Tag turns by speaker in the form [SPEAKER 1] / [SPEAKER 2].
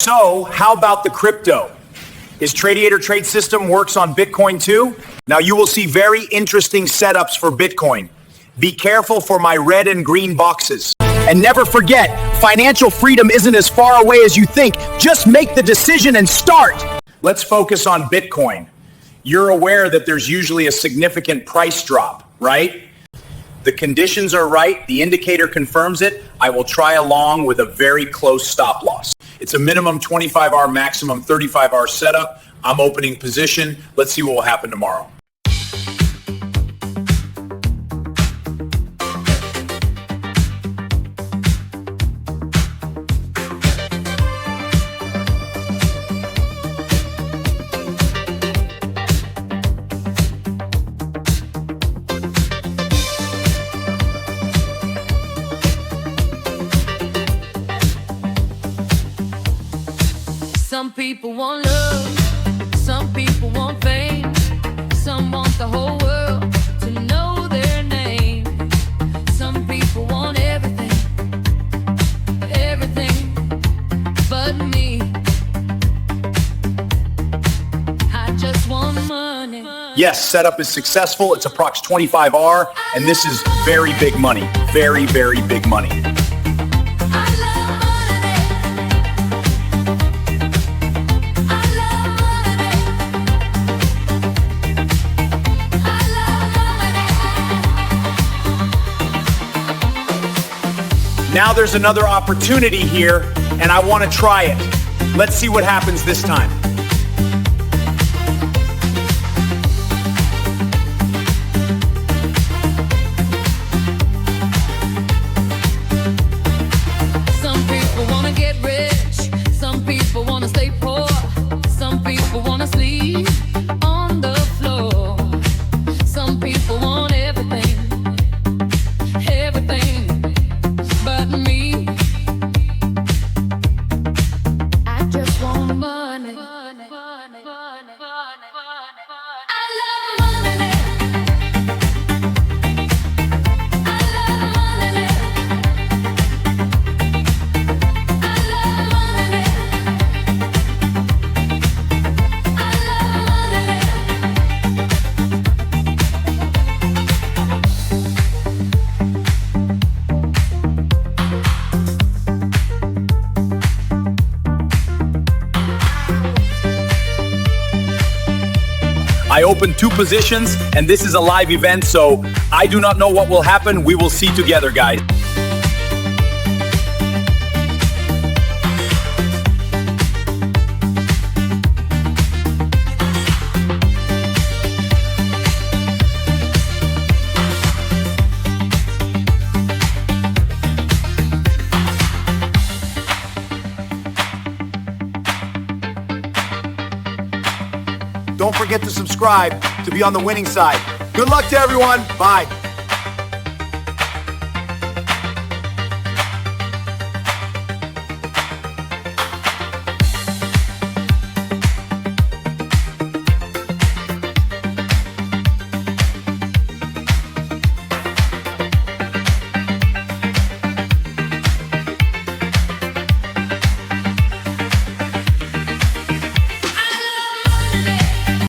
[SPEAKER 1] So, how about the crypto? His Tradeiator trade system works on Bitcoin too. Now you will see very interesting setups for Bitcoin. Be careful for my red and green boxes. And never forget, financial freedom isn't as far away as you think. Just make the decision and start. Let's focus on Bitcoin. You're aware that there's usually a significant price drop, right? The conditions are right. The indicator confirms it. I will try along with a very close stop loss. It's a minimum 25-hour, maximum 35-hour setup. I'm opening position. Let's see what will happen tomorrow.
[SPEAKER 2] Some people want love, some people want fame, some want the whole world to know their name. Some people want everything, everything but me. I just want money.
[SPEAKER 1] Yes, setup is successful. It's approx 25R, and this is very big money. Very, very big money. Now there's another opportunity here, and I want to try it. Let's see what happens this time.
[SPEAKER 2] Some people want to get rich, some people want to stay poor, some people want to sleep on the floor. Some people want everything, everything but me. I just want money. I love money. I love money. I love money.
[SPEAKER 1] I opened 2 positions, and this is a live event, so I do not know what will happen. We will see together, guys. Don't forget to subscribe to be on the winning side. Good luck to everyone. Bye.